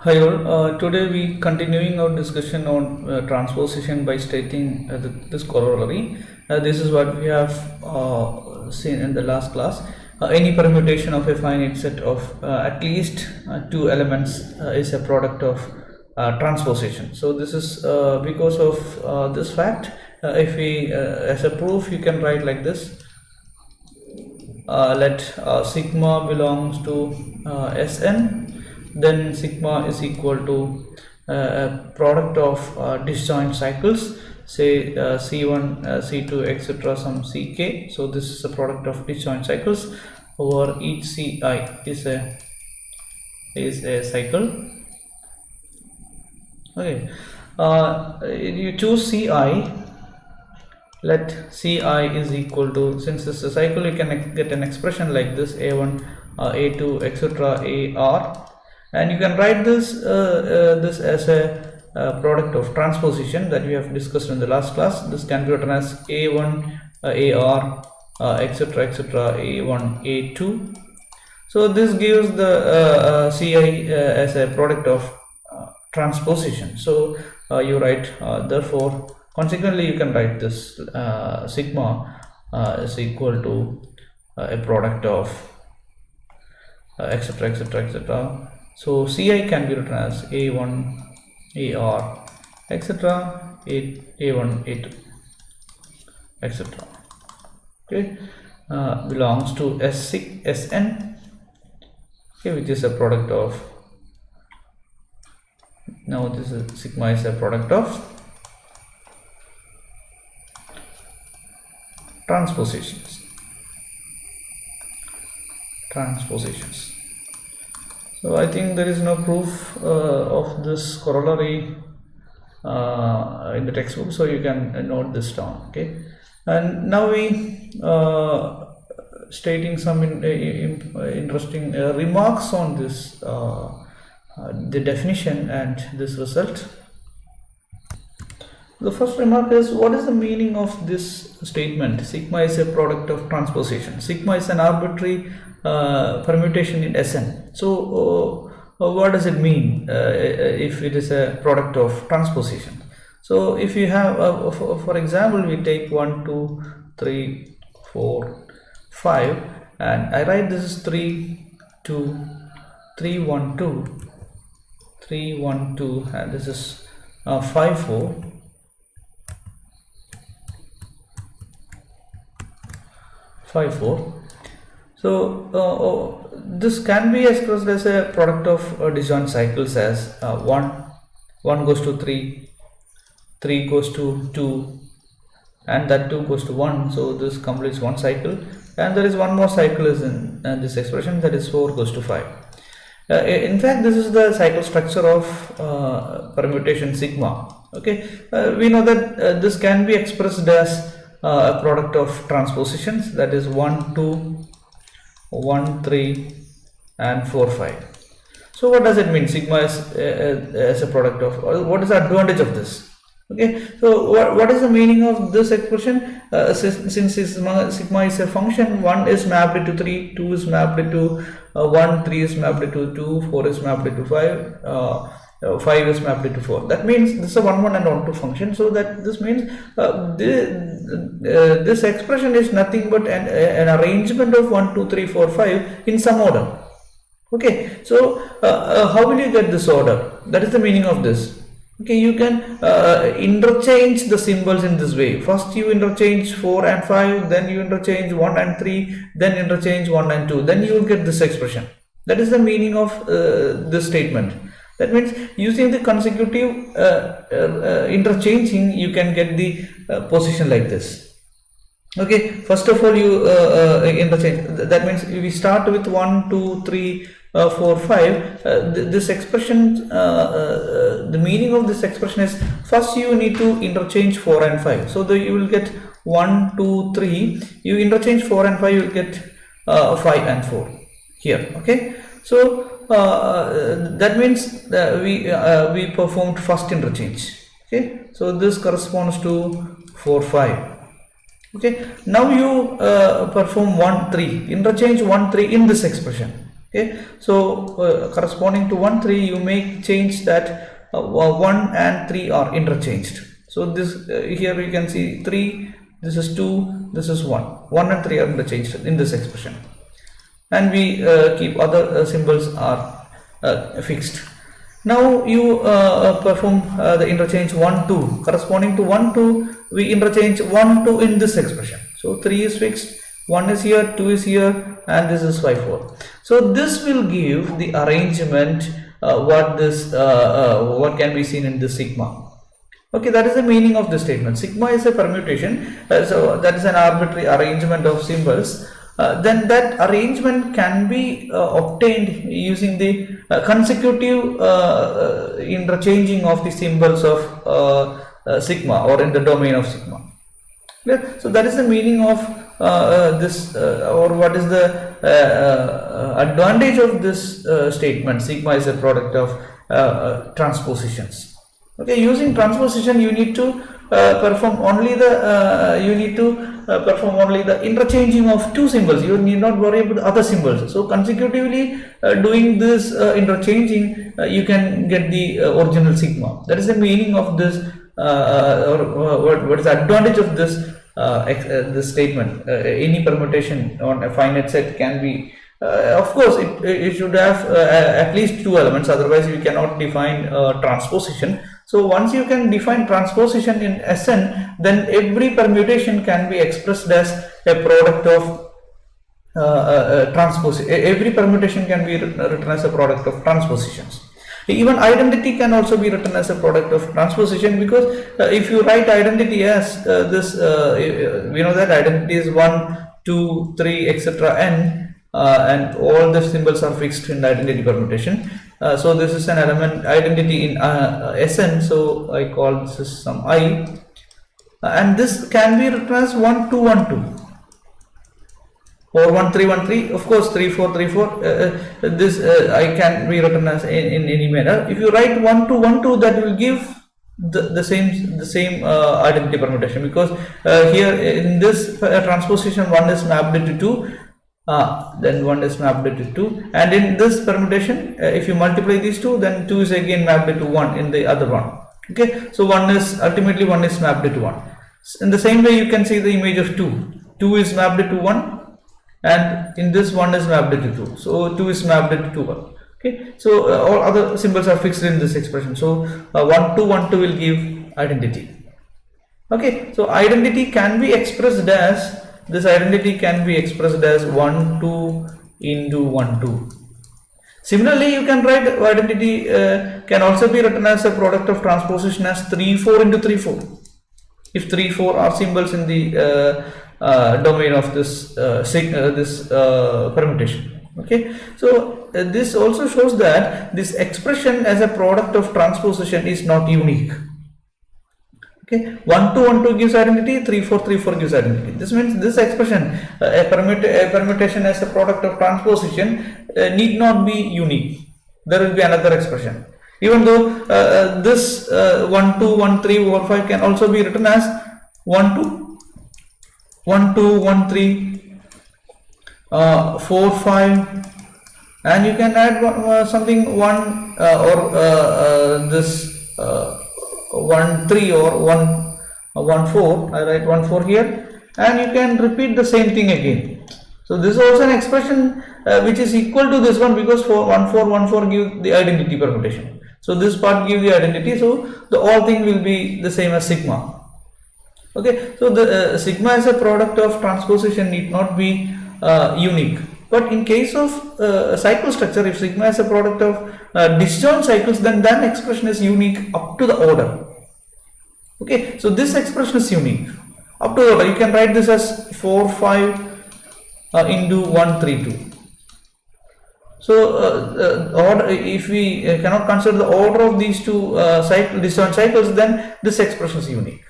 Hi all. Today we continuing our discussion on transposition by stating this corollary. This is what we have seen in the last class. Any permutation of a finite set of at least two elements is a product of transposition. So this is because of this fact. If we as a proof, you can write like this. Let sigma belongs to Sn, then sigma is equal to a product of disjoint cycles, say C1, C2, etc. some Ck. So this is a product of disjoint cycles over each Ci is a cycle. Okay, you choose Ci. Let Ci is equal to, since this is a cycle, you can get an expression like this: a1, a2, etc. ar, and you can write this this as a product of transposition that we have discussed in the last class. This can be written as a1, ar, etc., etc., a1, a2. So this gives the Ci as a product of transposition. So you write therefore. Consequently, you can write this sigma is equal to a product of etc., etc., etc. So Ci can be written as a1, ar, etc., a1, a2, etc. Okay, belongs to Sn, okay, which is a product of. Now this is sigma is a product of transpositions. So I think there is no proof of this corollary in the textbook, so you can note this down. Okay, and now we stating some interesting remarks on this the definition and this result. The first remark is, what is the meaning of this statement? Sigma is a product of transposition. Sigma is an arbitrary permutation in Sn. So what does it mean if it is a product of transposition? So if you have, for example, we take 1, 2, 3, 4, 5, and I write this is 3, 2, 3, 1, 2, 3, 1, 2, and this is 5, 4. 5, 4. So this can be expressed as a product of disjoint cycles as 1 goes to 3, 3 goes to 2, and that 2 goes to 1. So this completes one cycle, and there is one more cycle is in this expression, that is 4 goes to 5. In fact, this is the cycle structure of permutation sigma. Okay, we know that this can be expressed as a product of transpositions, that is 1, 2, 1, 3, and 4, 5. So what does it mean? Sigma is as a product of, what is the advantage of this? Okay, so what is the meaning of this expression? Since sigma is a function, 1 is mapped into 3, 2 is mapped into 1, 3 is mapped into 2, 4 is mapped into 5, 5 is mapped into 4. That means this is a 1, 1 and 1, 2 function. So that this means this expression is nothing but an arrangement of 1, 2, 3, 4, 5 in some order. Okay, so how will you get this order? That is the meaning of this. Okay, you can interchange the symbols in this way. First you interchange 4 and 5, then you interchange 1 and 3, then interchange 1 and 2, then you will get this expression. That is the meaning of this statement. That means using the consecutive interchanging, you can get the position like this. Okay, first of all you interchange. That means we start with 1, 2, 3, 4, 5. This expression, the meaning of this expression is, first you need to interchange 4 and 5. So you will get 1, 2, 3. You interchange 4 and 5, you will get 5 and 4 here. Okay, so that means we performed first interchange. Okay, so this corresponds to 4, 5. Okay, now you perform 1, 3, interchange 1, 3 in this expression. Okay, so corresponding to 1 3, you may change that 1 and 3 are interchanged. So this here we can see 3, this is 2, this is 1. 1 and 3 are interchanged in this expression, and we keep other symbols are fixed. Now you perform the interchange 1 2. Corresponding to 1 2, we interchange 1 2 in this expression. So 3 is fixed, 1 is here, 2 is here, and this is 5 4. So this will give the arrangement what can be seen in this sigma. Okay, that is the meaning of this statement. Sigma is a permutation, so that is an arbitrary arrangement of symbols. Then that arrangement can be obtained using the consecutive interchanging of the symbols of sigma, or in the domain of sigma. Yeah, so that is the meaning of this, or what is the advantage of this statement. Sigma is a product of transpositions. Okay, using transposition, you need to perform only the interchanging of two symbols. You need not worry about other symbols. So consecutively doing this interchanging, you can get the original sigma. That is the meaning of this, or what is the advantage of this this statement. Any permutation on a finite set can be, of course, it should have at least two elements, otherwise you cannot define transposition. So once you can define transposition in Sn, then every permutation can be expressed as a product of transposition. Every permutation can be written as a product of transpositions. Even identity can also be written as a product of transposition, because if you write identity as this, we know that identity is 1, 2, 3, etc. n, and all the symbols are fixed in the identity permutation. So this is an element identity in Sn, so I call this is some I, and this can be written as 1 2 1 2 or 1 3 1 3. Of course 3 4 3 4, this I can be written as in any manner. If you write 1 2 1 2, that will give the same identity permutation, because here in this transposition 1 is mapped to 2, then 1 is mapped to 2, and in this permutation if you multiply these two, then 2 is again mapped to 1 in the other one. Okay, so 1 is ultimately 1 is mapped to 1. In the same way, you can see the image of 2 is mapped to 1, and in this 1 is mapped to 2, so 2 is mapped to 2. Okay, so all other symbols are fixed in this expression. So 1 2 1 2 will give identity. Okay, so identity can be expressed as, this identity can be expressed as 1 2 into 1 2. Similarly, you can write identity can also be written as a product of transposition as 3 4 into 3 4. If 3 4 are symbols in the domain of this permutation. Okay, so this also shows that this expression as a product of transposition is not unique. Okay, 1 2 1 2 gives identity, 3 4 3 4 gives identity. This means this expression, a permutation as a product of transposition, need not be unique. There will be another expression. Even though this 1 2 1 3 4 5 can also be written as 1 2 1 2 1 3 4 5, and you can add something 1 or this 1 3 or 1 4. I write 1 4 here, and you can repeat the same thing again. So this is also an expression which is equal to this one, because 1 4 give the identity permutation. So this part give the identity, so the all thing will be the same as sigma. Okay, so the sigma as a product of transposition need not be unique. But in case of cycle structure, if sigma is a product of disjoint cycles, then that expression is unique up to the order. Okay, so this expression is unique up to the order. You can write this as 4 5 into 1 3 2. So order, if we cannot consider the order of these two disjoint cycles, then this expression is unique.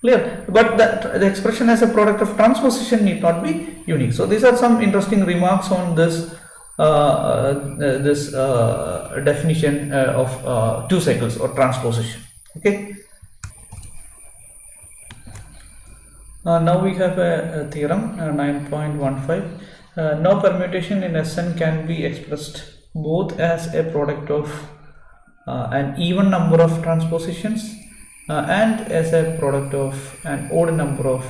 Clear? But the expression as a product of transposition need not be unique. So these are some interesting remarks on this definition of two cycles or transposition. Okay. Now we have a theorem 9.15. No permutation in Sn can be expressed both as a product of an even number of transpositions and as a product of an odd number of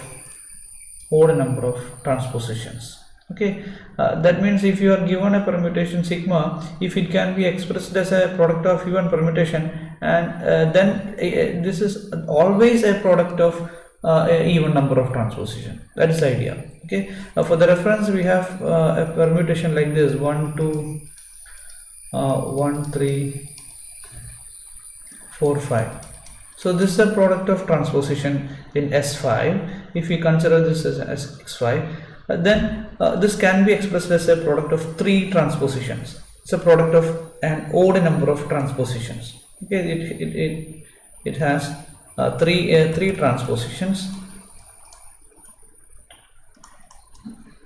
transpositions. Okay, that means if you are given a permutation sigma, if it can be expressed as a product of even permutation, and then this is always a product of a even number of transposition. That is the idea. Okay, for the reference we have a permutation like this: 1 2 1 3 4 5. So this is a product of transposition in S5. If we consider this as S5, then this can be expressed as a product of 3 transpositions. It's a product of an odd number of transpositions. Okay, it has three transpositions.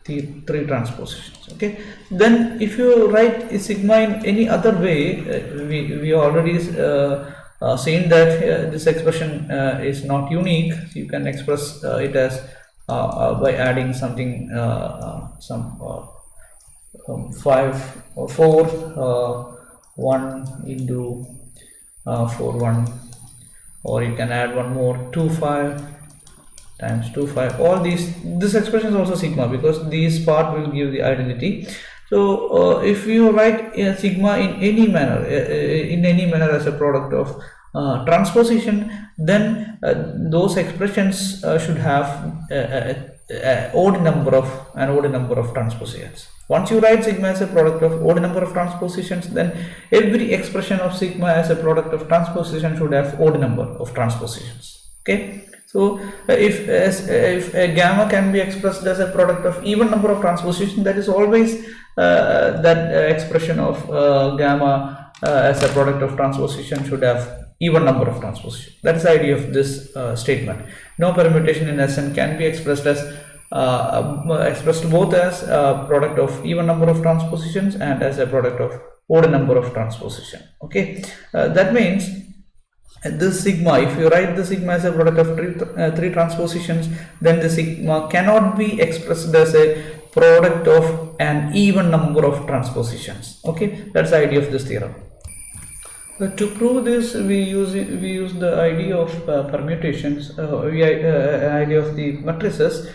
Three transpositions. Okay, then if you write sigma in any other way, we already seen that this expression is not unique. You can express it as by adding something, some 5 or 4 1 into 4 1, or you can add one more 2 5 times 2 5. All this expression is also sigma, because these part will give the identity. So if you write sigma in any manner as a product of transposition, then those expressions should have an odd number of transpositions. Once you write sigma as a product of odd number of transpositions, then every expression of sigma as a product of transposition should have odd number of transpositions. Okay, so if a gamma can be expressed as a product of even number of transpositions, that is always that expression of gamma as a product of transposition should have even number of transpositions. That is the idea of this statement. No permutation in Sn can be expressed as expressed both as a product of even number of transpositions and as a product of odd number of transposition. Okay, that means this sigma, if you write the sigma as a product of three transpositions, then the sigma cannot be expressed as a product of an even number of transpositions. Okay, that's the idea of this theorem. To prove this, we use the idea of permutations, idea of the matrices.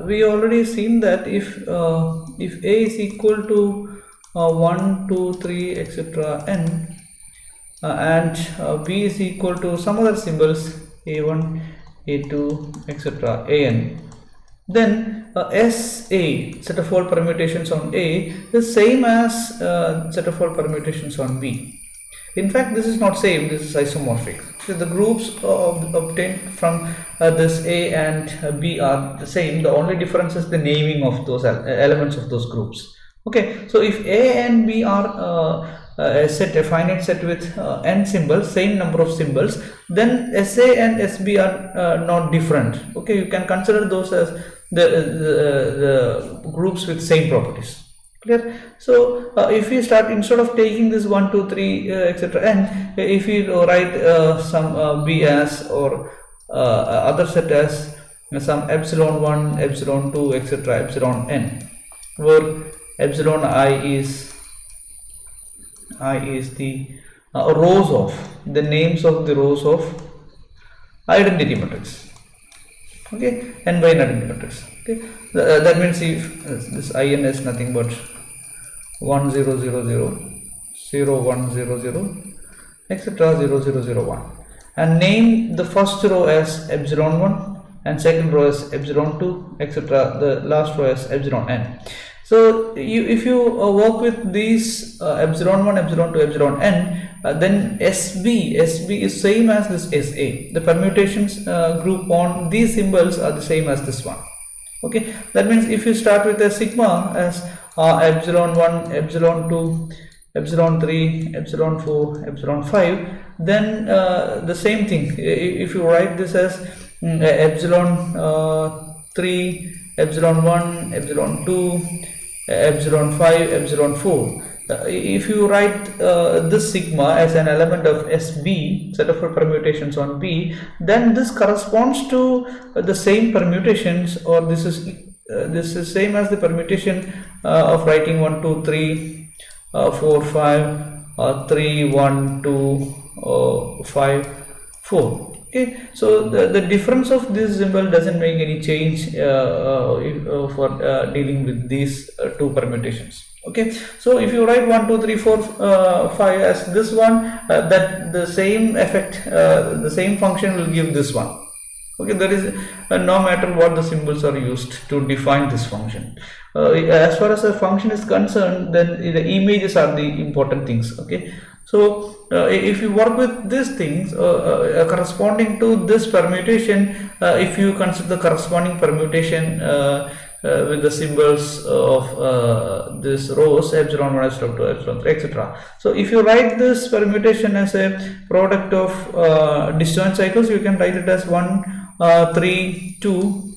We already seen that if A is equal to 1 2 3 etc. n, and B is equal to some other symbols A1 A2 etc. an, then SA, set of all permutations on A, is same as set of all permutations on B. In fact, this is not same, this is isomorphic. So the groups obtained from this A and B are the same. The only difference is the naming of those elements of those groups. Okay, so if A and B are a finite set with n symbols, same number of symbols, then SA and SB are not different. Okay, you can consider those as the groups with same properties. Clear? So if we start, instead of taking this 1 2 3 etc. n, if we write some B as, or other set as some epsilon 1 epsilon 2 etc. epsilon n, where epsilon I is the rows of the names of the rows of identity matrix. Okay, n by n identity matrix. Okay, that means if this in is nothing but 1 0 0 0 0 1 0 0 etc. 0 0 0 1, and name the first row as epsilon 1 and second row as epsilon 2 etc. the last row as epsilon n. So if you work with these epsilon 1 epsilon 2 epsilon n, then SB is same as this SA. The permutations group on these symbols are the same as this one. Okay, that means if you start with a sigma as epsilon 1 epsilon 2 epsilon 3 epsilon 4 epsilon 5, then the same thing. If you write this as epsilon 3 epsilon 1 epsilon 2 epsilon 5 epsilon 4, if you write this sigma as an element of SB, set of permutations on B, then this corresponds to the same permutations, or this is this is same as the permutation of writing 1 2 3 4 5 3 1 2 5 4. Okay, so the difference of this symbol doesn't make any change for dealing with these two permutations. Okay, so if you write 1 2 3 4 5 as this one, that the same effect, the same function will give this one. Okay, there is no matter what the symbols are used to define this function. As far as a function is concerned, then the images are the important things. Okay, so if you work with these things corresponding to this permutation, if you consider the corresponding permutation with the symbols of this rows epsilon 1, epsilon 2, epsilon 3, etc. So if you write this permutation as a product of disjoint cycles, you can write it as 1 3 2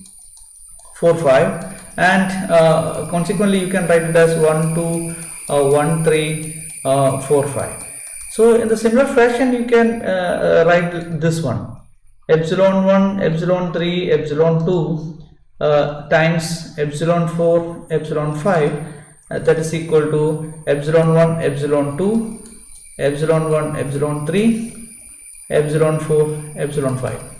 4 5, and consequently you can write it as 1 2 1 3 4 5. So in the similar fashion you can write this one, epsilon 1 epsilon 3 epsilon 2 times epsilon 4 epsilon 5, that is equal to epsilon 1 epsilon 2 epsilon 1 epsilon 3 epsilon 4 epsilon 5.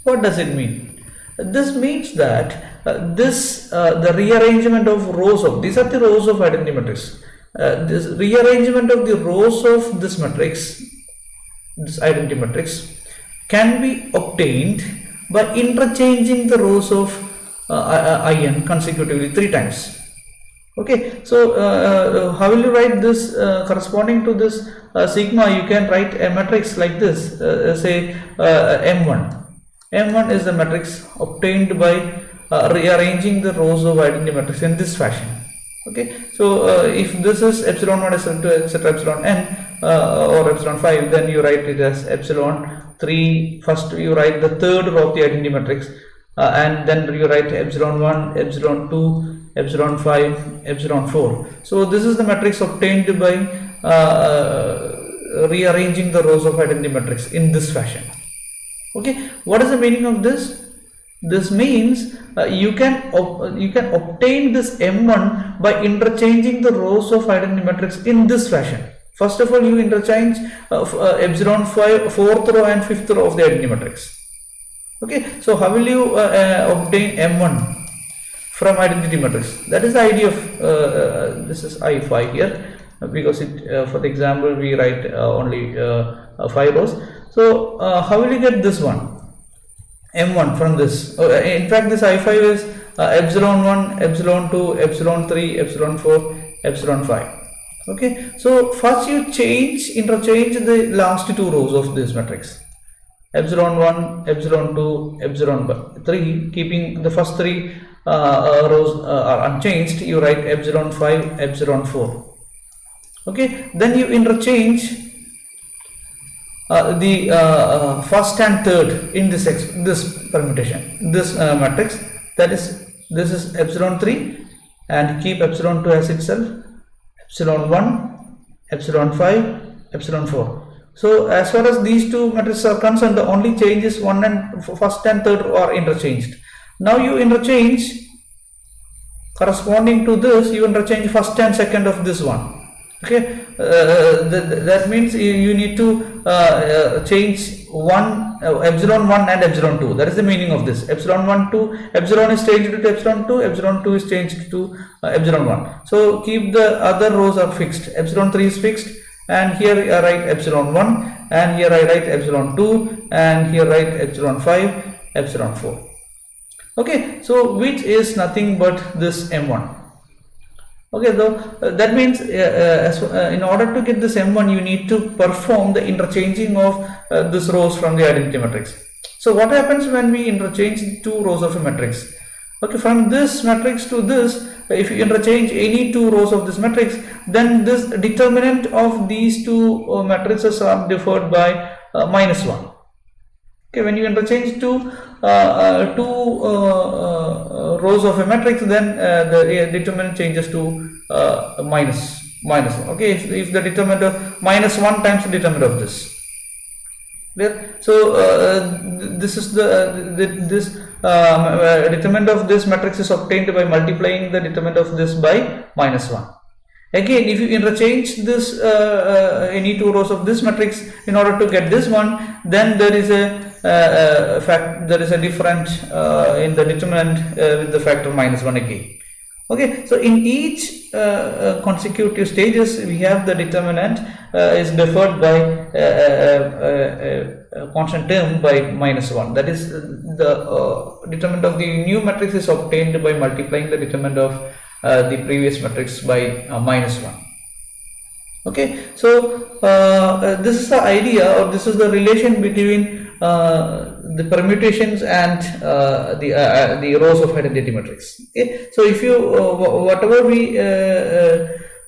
What does it mean? This means that the rearrangement of rows of, these are the rows of identity matrix. This rearrangement of the rows of this matrix, this identity matrix, can be obtained by interchanging the rows of in consecutively 3 times. Okay, so how will you write this corresponding to this sigma? You can write a matrix like this, say M1. M1 is the matrix obtained by rearranging the rows of identity matrix in this fashion. Okay, so if this is epsilon 1 epsilon 2 etc epsilon n or epsilon 5, then you write it as epsilon 3. First you write the third row of the identity matrix, and then you write epsilon 1 epsilon 2 epsilon 5 epsilon 4. So this is the matrix obtained by rearranging the rows of identity matrix in this fashion. Okay, what is the meaning of this? This means you can obtain this M1 by interchanging the rows of identity matrix in this fashion. First of all, you interchange epsilon 5 fourth row and fifth row of the identity matrix. Okay, so how will you obtain M1 from identity matrix? That is the idea of this is I5 here, because it for the example we write only 5 rows. So how will you get this one M1 from this? In fact, this I5 is epsilon 1 epsilon 2 epsilon 3 epsilon 4 epsilon 5. Okay, so first you interchange the last 2 rows of this matrix, epsilon 1 epsilon 2 epsilon 3, keeping the first 3 rows are unchanged. You write epsilon 5 epsilon 4. Okay, then you interchange the first and third in this permutation, this matrix, that is, this is epsilon 3, and keep epsilon 2 as itself, epsilon 1 epsilon 5 epsilon 4. So as far as these two matrices are concerned, the only change is first and third are interchanged. Now you interchange corresponding to this, you interchange first and second of this one. Okay, that means you need to change epsilon 1 and epsilon 2. That is the meaning of this. Epsilon 1 to epsilon is changed to epsilon 2, epsilon 2 is changed to epsilon 1. So keep the other rows are fixed. Epsilon 3 is fixed, and here I write epsilon 1, and here I write epsilon 2, and here write epsilon 5 epsilon 4. Okay, so which is nothing but this M1. Okay, though that means in order to get this M1, you need to perform the interchanging of these rows from the identity matrix. So what happens when we interchange 2 rows of a matrix? Okay, from this matrix to this, if you interchange any 2 rows of this matrix, then this determinant of these 2 matrices are deferred by -1. Okay, when you interchange two rows of a matrix, then the determinant changes to minus 1. Okay, if the determinant of -1 times the determinant of this. So this is this determinant of this matrix is obtained by multiplying the determinant of this by -1. Again, if you interchange this any two rows of this matrix in order to get this one, then there is a there is a difference in the determinant with the factor -1 again. Okay, so in each consecutive stages we have the determinant is deferred by a constant term by -1. That is the determinant of the new matrix is obtained by multiplying the determinant of the previous matrix by -1. Okay, so this is the idea, or this is the relation between the permutations and the rows of identity matrix. Okay, so if you whatever we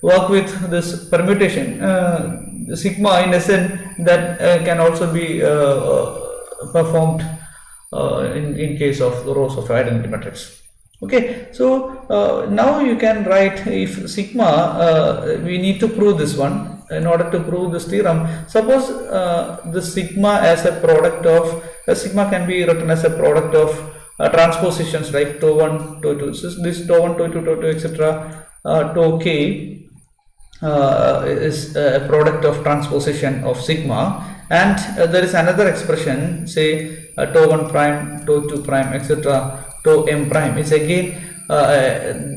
work with this permutation, sigma in a sense that can also be performed in case of the rows of identity matrix. Okay, so now you can write, if sigma, we need to prove this one. In order to prove this theorem, suppose the sigma as a product of sigma can be written as a product of transpositions like tau 1, tau 2. So this tau 1, tau 2, tau 2, etc. Tau k is a product of transposition of sigma, and there is another expression, say tau 1 prime, tau 2 prime, etc. tau m prime is again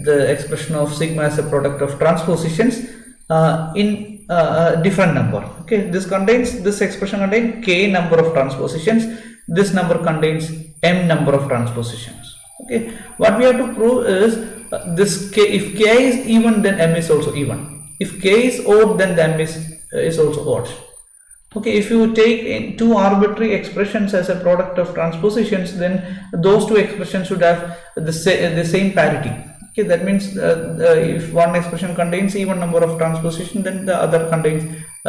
the expression of sigma as a product of transpositions in different number. Okay, this expression contains k number of transpositions, this number contains m number of transpositions. Okay, what we have to prove is this k, if k is even, then m is also even. If k is odd, then m is also odd. Okay, if you take in two arbitrary expressions as a product of transpositions, then those two expressions should have the same parity. Okay, that means if one expression contains even number of transpositions, then the other contains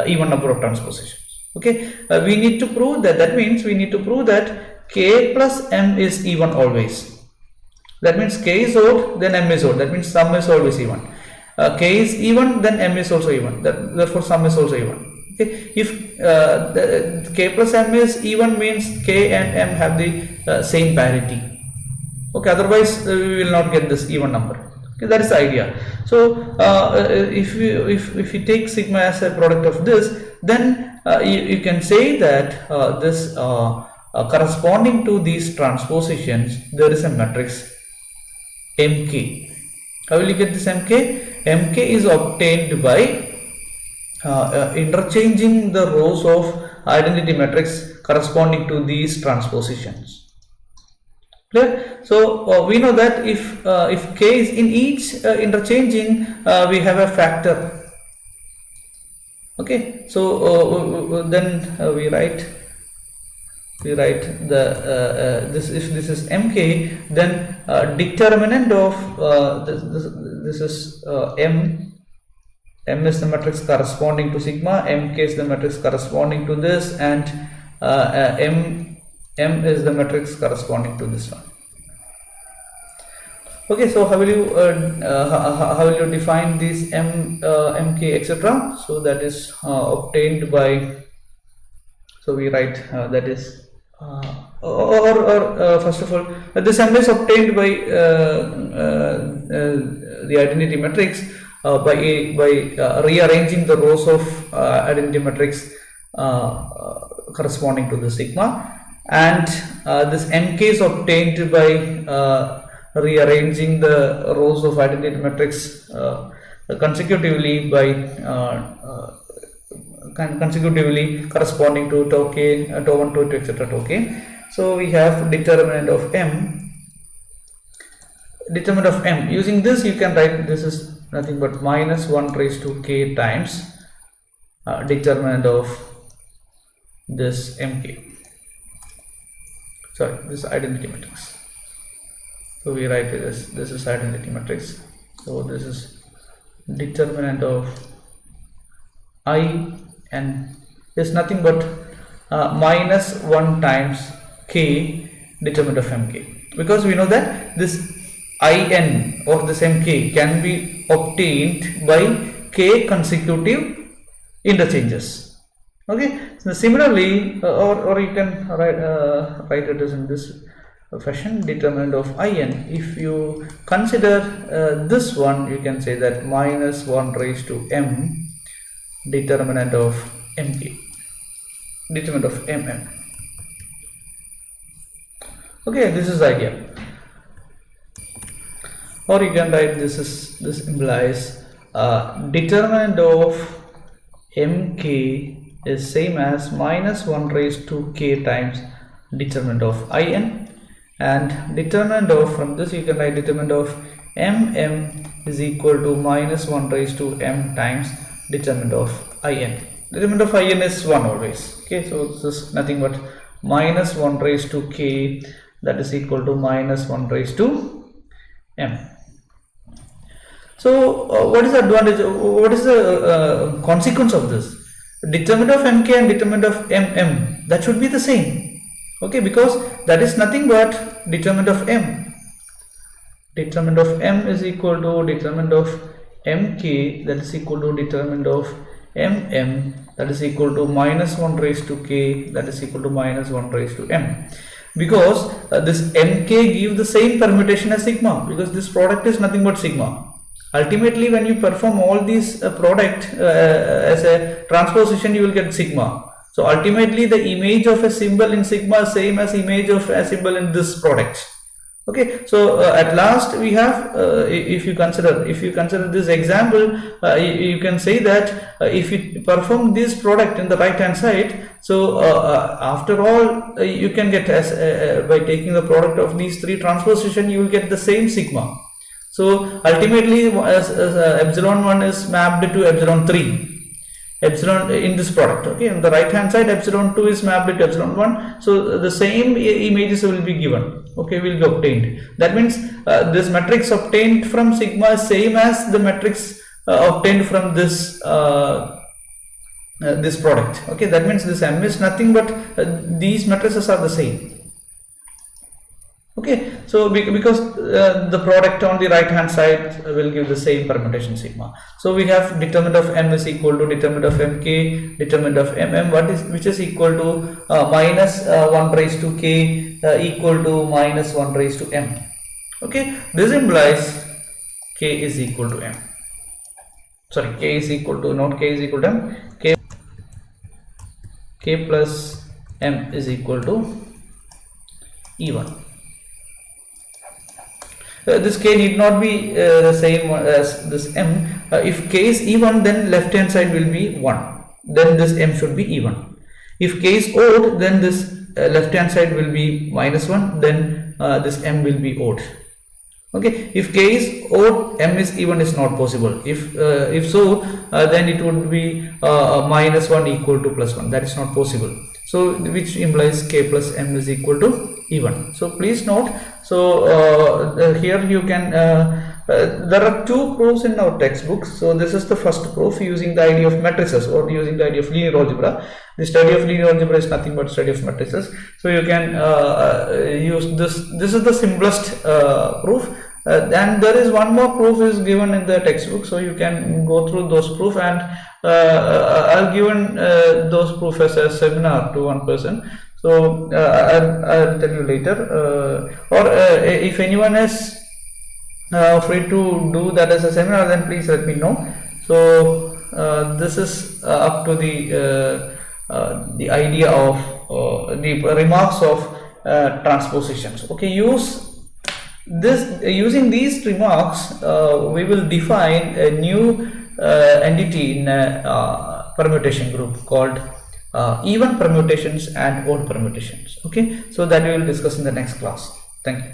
even number of transpositions. Okay, we need to prove that. That means we need to prove that k plus m is even always. That means k is odd, then m is odd. That means sum is always even. K is even, then m is also even. Therefore, sum is also even. Okay, if k plus m is even, means k and m have the same parity. Okay, otherwise we will not get this even number. Okay, that is the idea. So if you take sigma as a product of this, then you can say that this corresponding to these transpositions, there is a matrix mk. How will you get this mk? Mk is obtained by interchanging the rows of identity matrix corresponding to these transpositions. Clear? So we know that if k is in each interchanging, we have a factor. Okay, so then we write the this, if this is mk, then determinant of this is m is the matrix corresponding to sigma, mk is the matrix corresponding to this, and m is the matrix corresponding to this one. Okay, so how will you define these mk, etc.? So that is obtained by, so we write that is first of all, this m is obtained by the identity matrix by rearranging the rows of identity matrix corresponding to the sigma, and this mk is obtained by rearranging the rows of identity matrix consecutively by corresponding to tau k, tau 1, tau 2, etc. tau k. So we have determinant of m. Using this, you can write this is nothing but -1 raised to k times determinant of this mk. Sorry, this identity matrix. So we write this is identity matrix. So this is determinant of I n is nothing but -1 times k determinant of mk, because we know that this in or this mk can be obtained by k consecutive interchanges. Okay, so similarly, or you can write it as in this fashion determinant of In. If you consider this one, you can say that minus 1 raised to m determinant of mk, determinant of mm. Okay, this is the idea. Or you can write this implies determinant of mk is same as minus 1 raised to k times determinant of In, and determinant of, from this you can write determinant of mm is equal to minus 1 raised to m times determinant of In. Determinant of In is 1 always. Okay, so this is nothing but minus 1 raised to k, that is equal to minus 1 raised to m. So what is the advantage, what is the consequence of this? Determinant of mk and determinant of mm, that should be the same. Okay, because that is nothing but determinant of m. Determinant of m is equal to determinant of mk, that is equal to determinant of mm, that is equal to minus 1 raised to k, that is equal to minus 1 raised to m. Because this mk gives the same permutation as sigma, because this product is nothing but sigma. Ultimately, when you perform all these product as a transposition, you will get sigma. So ultimately, the image of a symbol in sigma is same as image of a symbol in this product. Okay, so at last we have, if you consider this example, you can say that if you perform this product in the right hand side, so after all you can get as by taking the product of these three transposition, you will get the same sigma. So ultimately, epsilon 1 is mapped to epsilon 3, epsilon in this product. Okay, on the right hand side, epsilon 2 is mapped to epsilon 1. So the same images will be given. Okay, will be obtained. That means this matrix obtained from sigma is same as the matrix obtained from this this product. Okay, that means this m is nothing but these matrices are the same. Okay, so because the product on the right hand side will give the same permutation sigma. So we have determinant of m is equal to determinant of mk, determinant of mm, which is equal to minus 1 raised to k equal to minus 1 raised to m. Okay, this implies k is equal to m. Sorry, k is equal to, not k is equal to m, k plus m is equal to E1. This k need not be the same as this m. If k is even, then left hand side will be 1, then this m should be even. If k is odd, then this left hand side will be minus 1, then this m will be odd. Okay, if k is odd, m is even is not possible. If so, then it would be minus 1 equal to plus 1, that is not possible. So which implies k plus m is equal to even. So please note, so here you can there are two proofs in our textbooks. So this is the first proof using the idea of matrices or using the idea of linear algebra. The study of linear algebra is nothing but study of matrices. So you can use this is the simplest proof. And there is one more proof is given in the textbook, so you can go through those proof, and I'll given those proof as a seminar to one person. So I'll tell you later, or if anyone is free to do that as a seminar, then please let me know. So this is up to the idea of the remarks of transpositions. Okay, using these remarks, we will define a new entity in a permutation group called even permutations and odd permutations. Okay, so that we will discuss in the next class. Thank you.